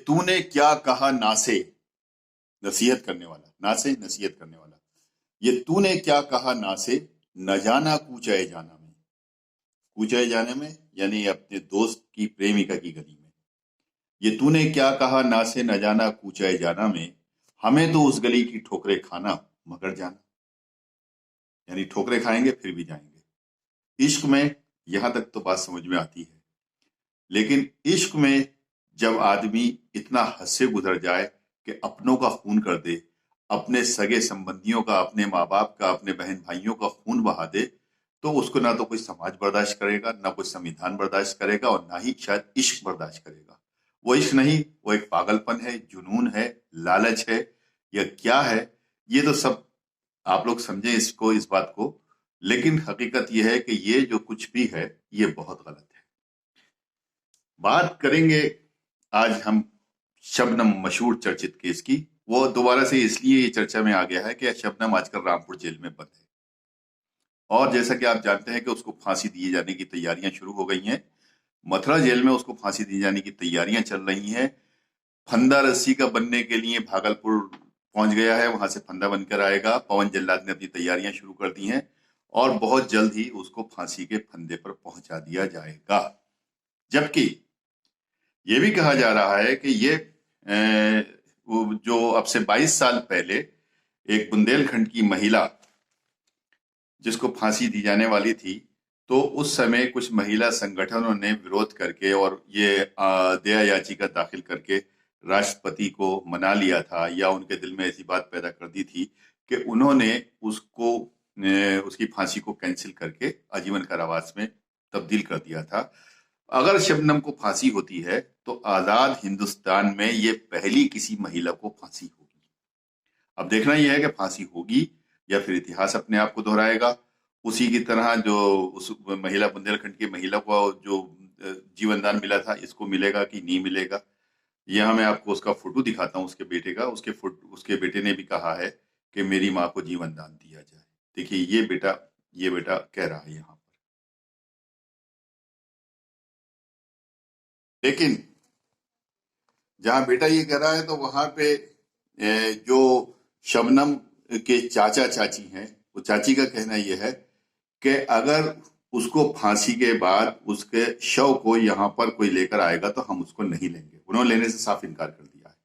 तूने क्या कहा ना से, नसीहत करने वाला, ना से नसीहत करने वाला। ये तूने क्या कहा ना से, न जाना कूचाए जाना में। कूचाए जाने में यानी अपने दोस्त की प्रेमिका की गली में। ये तूने क्या कहा ना से, न जाना कूचाए जाना में, हमें तो उस गली की ठोकरें खाना मगर जाना। यानी ठोकरें खाएंगे फिर भी जाएंगे। इश्क में यहां तक तो बात समझ में आती है, लेकिन इश्क में जब आदमी इतना हद से गुजर जाए कि अपनों का खून कर दे, अपने सगे संबंधियों का, अपने माँ बाप का, अपने बहन भाइयों का खून बहा दे, तो उसको ना तो कोई समाज बर्दाश्त करेगा, ना कोई संविधान बर्दाश्त करेगा, और ना ही शायद इश्क बर्दाश्त करेगा। वो इश्क नहीं, वो एक पागलपन है, जुनून है, लालच है, या क्या है, ये तो सब आप लोग समझे इसको, इस बात को। लेकिन हकीकत यह है कि ये जो कुछ भी है ये बहुत गलत है। बात करेंगे आज हम शबनम, मशहूर चर्चित केस की। वो दोबारा से इसलिए ये चर्चा में आ गया है कि शबनम आजकल रामपुर जेल में बंद है, और जैसा कि आप जानते हैं कि उसको फांसी दिए जाने की तैयारियां शुरू हो गई हैं। मथुरा जेल में उसको फांसी दिए जाने की तैयारियां चल रही हैं। फंदा रस्सी का बनने के लिए भागलपुर पहुंच गया है, वहां से फंदा बनकर आएगा। पवन जल्लाद ने अपनी तैयारियां शुरू कर दी हैं, और बहुत जल्द ही उसको फांसी के फंदे पर पहुंचा दिया जाएगा। जबकि ये भी कहा जा रहा है कि ये वो जो अब से 22 साल पहले एक बुंदेलखंड की महिला जिसको फांसी दी जाने वाली थी, तो उस समय कुछ महिला संगठनों ने विरोध करके और ये दया याचिका दाखिल करके राष्ट्रपति को मना लिया था, या उनके दिल में ऐसी बात पैदा कर दी थी कि उन्होंने उसको उसकी फांसी को कैंसिल करके आजीवन कारावास में तब्दील कर दिया था। अगर शबनम को फांसी होती है तो आजाद हिंदुस्तान में ये पहली किसी महिला को फांसी होगी। अब देखना यह है कि फांसी होगी या फिर इतिहास अपने आप को दोहराएगा, उसी की तरह जो उस महिला, बुंदेलखंड की महिला को जो जीवन दान मिला था, इसको मिलेगा कि नहीं मिलेगा। यहां मैं आपको उसका फोटो दिखाता हूं, उसके बेटे का। उसके बेटे ने भी कहा है कि मेरी माँ को जीवन दान दिया जाए। देखिए ये बेटा कह रहा है यहाँ पर। लेकिन जहां बेटा ये कह रहा है, तो वहां पे जो शबनम के चाचा चाची हैं, वो चाची का कहना यह है कि अगर उसको फांसी के बाद उसके शव को यहाँ पर कोई लेकर आएगा तो हम उसको नहीं लेंगे। उन्होंने लेने से साफ इनकार कर दिया है।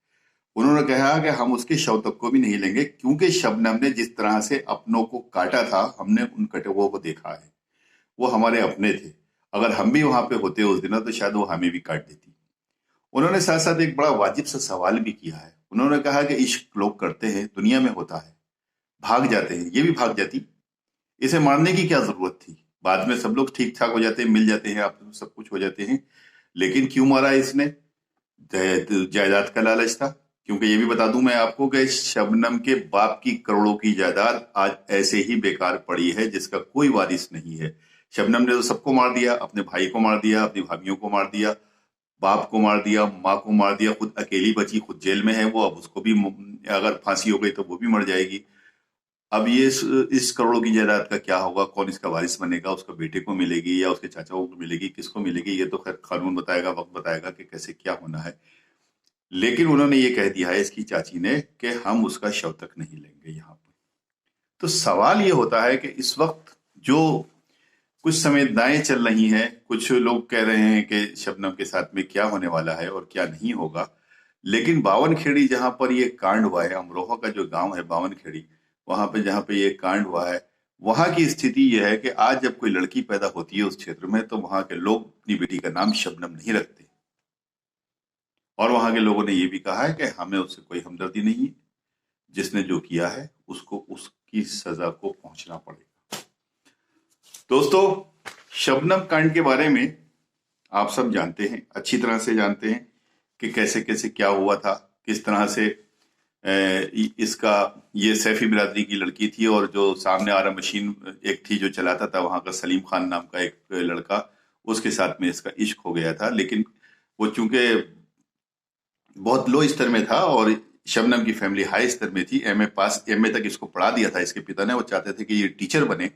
उन्होंने कहा कि हम उसके शव तक को भी नहीं लेंगे, क्योंकि शबनम ने जिस तरह से अपनों को काटा था, हमने उन कटुओं को देखा है, वो हमारे अपने थे। अगर हम भी वहां पे होते उस दिन तो शायद वो हमें भी काट देती। उन्होंने साथ साथ एक बड़ा वाजिब सा सवाल भी किया है। उन्होंने कहा कि इश्क लोग करते हैं, दुनिया में होता है, भाग जाते हैं, ये भी भाग जाती, इसे मारने की क्या जरूरत थी? बाद में सब लोग ठीक ठाक हो जाते हैं, मिल जाते हैं, आप सब कुछ हो जाते हैं, लेकिन क्यों मारा इसने? जायदाद का लालच था। क्योंकि ये भी बता दूं मैं आपको कि शबनम के बाप की करोड़ों की जायदाद आज ऐसे ही बेकार पड़ी है, जिसका कोई वारिस नहीं है। शबनम ने तो सबको मार दिया, अपने भाई को मार दिया, अपनी भाभियों को मार दिया, बाप को मार दिया, माँ को मार दिया, खुद अकेली बची, खुद जेल में है वो। अब उसको भी अगर फांसी हो गई तो वो भी मर जाएगी। अब ये इस करोड़ों की जायदाद का क्या होगा? कौन इसका वारिस बनेगा? उसका बेटे को मिलेगी या उसके चाचाओं को मिलेगी? किसको मिलेगी? ये तो खैर कानून बताएगा, वक्त बताएगा कि कैसे क्या होना है। लेकिन उन्होंने ये कह दिया है, इसकी चाची ने, कि हम उसका शव तक नहीं लेंगे यहाँ पर। तो सवाल ये होता है कि इस वक्त जो कुछ संवेदनाएं चल रही हैं, कुछ लोग कह रहे हैं कि शबनम के साथ में क्या होने वाला है और क्या नहीं होगा। लेकिन बावनखेड़ी, जहां पर ये कांड हुआ है, अमरोहा का जो गांव है बावनखेड़ी, वहां पे जहां पे ये कांड हुआ है, वहां की स्थिति यह है कि आज जब कोई लड़की पैदा होती है उस क्षेत्र में, तो वहां के लोग अपनी बेटी का नाम शबनम नहीं रखते। और वहां के लोगों ने ये भी कहा है कि हमें उससे कोई हमदर्दी नहीं है, जिसने जो किया है उसको उसकी सजा को पहुंचना पड़ेगा। दोस्तों, शबनम कांड के बारे में आप सब जानते हैं, अच्छी तरह से जानते हैं कि कैसे कैसे क्या हुआ था, किस तरह से इसका, ये सैफी बिरादरी की लड़की थी, और जो सामने आ रहा मशीन एक थी जो चलाता था वहां का सलीम खान नाम का एक लड़का, उसके साथ में इसका इश्क हो गया था। लेकिन वो चूंकि बहुत लो स्तर में था और शबनम की फैमिली हाई स्तर में थी, एमए तक इसको पढ़ा दिया था इसके पिता ने। वो चाहते थे कि ये टीचर बने,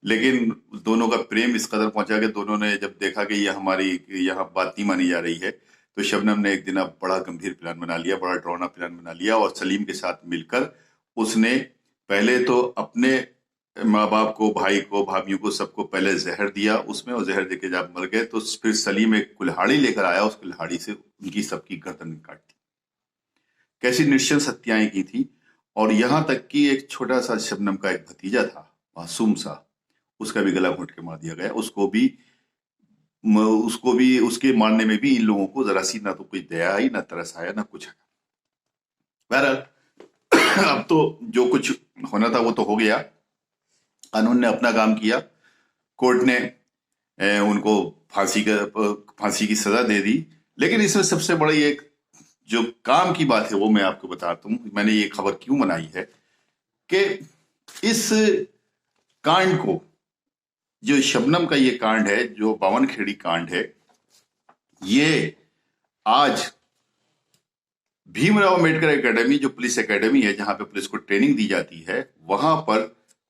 लेकिन दोनों का प्रेम इस कदर पहुंचा कि दोनों ने जब देखा कि ये हमारी यहाँ बात नहीं मानी जा रही है, तो शबनम ने एक दिन अब बड़ा गंभीर प्लान बना लिया, बड़ा डरावना प्लान बना लिया और सलीम के साथ मिलकर उसने पहले तो अपने माँ बाप को, भाई को, भाभीियों को, सबको पहले जहर दिया उसमें, और जहर देके जब मर गए तो फिर सलीम एक कुल्हाड़ी लेकर आया, उस कुल्हाड़ी से उनकी सबकी गर्दन काट दी। कैसी निश्चल हत्याएं की थी। और यहां तक कि एक छोटा सा शबनम का एक भतीजा था, मासूम सा, उसका भी गला घोंट के मार दिया गया। उसको भी उसके मारने में भी इन लोगों को जरा सी ना तो कोई दया आई, ना तरस आया, ना कुछ आया। बहरहाल अब तो जो कुछ होना था वो तो हो गया, कानून ने अपना काम किया, कोर्ट ने उनको फांसी की सजा दे दी। लेकिन इसमें सबसे बड़ी एक जो काम की बात है वो मैं आपको बताता हूं। मैंने ये खबर क्यों बनाई है कि इस कांड को, जो शबनम का ये कांड है, जो बावनखेड़ी कांड है, ये आज भीमराव अंबेडकर एकेडमी, जो पुलिस एकेडमी है जहां पे पुलिस को ट्रेनिंग दी जाती है, वहां पर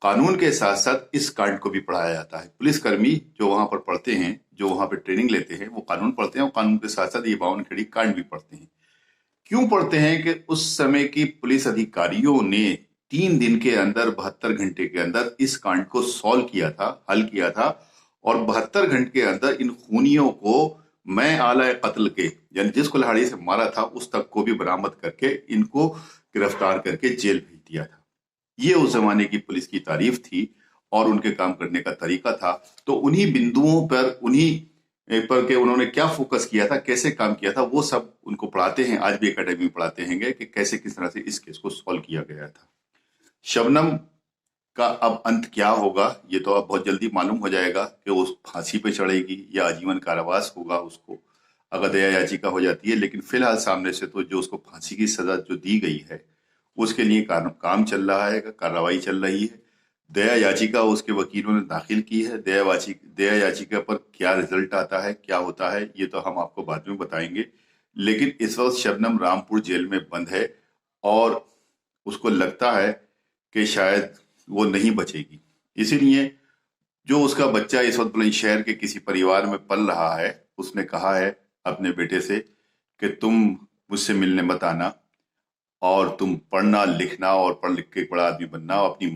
कानून के साथ साथ इस कांड को भी पढ़ाया जाता है। पुलिसकर्मी जो वहां पर पढ़ते हैं, जो वहां पर ट्रेनिंग लेते हैं, वो कानून पढ़ते हैं और कानून के साथ साथ ये बावनखेड़ी कांड भी पढ़ते हैं। क्यों पढ़ते हैं कि उस समय की पुलिस अधिकारियों ने 3 दिन के अंदर, 72 घंटे के अंदर इस कांड को सॉल्व किया था, हल किया था, और 72 घंटे के अंदर इन खूनियों को मैं आला कत्ल के, यानी जिस कुल्हाड़ी से मारा था उस तक को भी बरामद करके इनको गिरफ्तार करके जेल भेज दिया था। ये उस जमाने की पुलिस की तारीफ थी और उनके काम करने का तरीका था। तो उन्हीं बिंदुओं पर, उन्हीं पर के उन्होंने क्या फोकस किया था, कैसे काम किया था, वो सब उनको पढ़ाते हैं, आज भी एकेडमी में पढ़ाते हैं कि कैसे किस तरह से इस केस को सॉल्व किया गया था। शबनम का अब अंत क्या होगा ये तो अब बहुत जल्दी मालूम हो जाएगा कि वो फांसी पे चढ़ेगी या आजीवन कारावास होगा उसको, अगर दया याचिका हो जाती है। लेकिन फिलहाल सामने से तो जो उसको फांसी की सजा जो दी गई है उसके लिए काम चल रहा है, कार्रवाई चल रही है। दया याचिका उसके वकीलों ने दाखिल की है। दया याचिका पर क्या रिजल्ट आता है, क्या होता है, ये तो हम आपको बाद में बताएंगे। लेकिन इस वक्त शबनम रामपुर जेल में बंद है और उसको लगता है कि शायद वो नहीं बचेगी। इसीलिए जो उसका बच्चा इस वक्त बुलंदशहर के किसी परिवार में पल रहा है, उसने कहा है अपने बेटे से कि तुम मुझसे मिलने मत आना और तुम पढ़ना लिखना और पढ़ लिख के एक बड़ा आदमी बनना, अपनी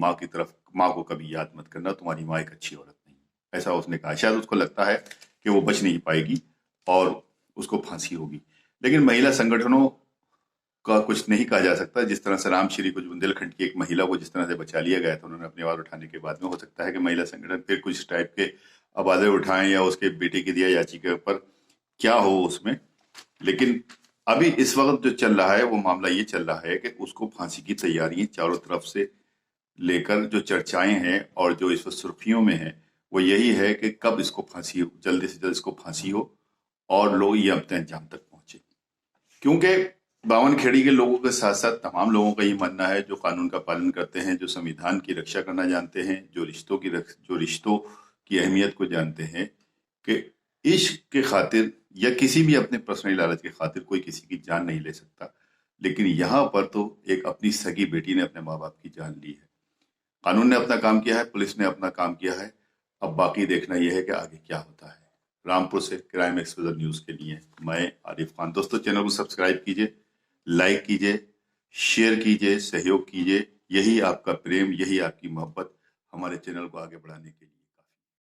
माँ को कभी याद मत करना, तुम्हारी माँ एक अच्छी औरत नहीं, ऐसा उसने कहा। शायद उसको लगता है कि वो बच नहीं पाएगी और उसको फांसी होगी। लेकिन महिला संगठनों का कुछ नहीं कहा जा सकता। जिस तरह से राम श्री को, बुंदेलखंड की एक महिला को जिस तरह से बचा लिया गया था, उन्होंने अपनी आवाज उठाने के बाद में, हो सकता है कि महिला संगठन फिर कुछ टाइप के आवाजें उठाएं या उसके बेटे की दया याचिका पर क्या हो उसमें। लेकिन अभी इस वक्त जो चल रहा है वो मामला ये चल रहा है कि उसको फांसी की तैयारियां चारों तरफ से लेकर जो चर्चाएं हैं और जो इस वक्त सुर्खियों में है वो यही है कि कब इसको फांसी हो, जल्दी से जल्द इसको फांसी हो और लोग ये अपने अंजाम तक पहुंचे। क्योंकि बावनखेड़ी के लोगों के साथ साथ तमाम लोगों का ये मानना है, जो कानून का पालन करते हैं, जो संविधान की रक्षा करना जानते हैं, जो रिश्तों की अहमियत को जानते हैं, कि इश्क के खातिर या किसी भी अपने पर्सनल लालच के खातिर कोई किसी की जान नहीं ले सकता। लेकिन यहाँ पर तो एक अपनी सगी बेटी ने अपने माँ बाप की जान ली है। कानून ने अपना काम किया है, पुलिस ने अपना काम किया है। अब बाकी देखना यह है कि आगे क्या होता है। रामपुर से क्राइम एक्सपोजर न्यूज के लिए मैं आरिफ खान। दोस्तों, चैनल को सब्सक्राइब कीजिए, लाइक कीजिए, शेयर कीजिए, सहयोग कीजिए। यही आपका प्रेम, यही आपकी मोहब्बत हमारे चैनल को आगे बढ़ाने के लिए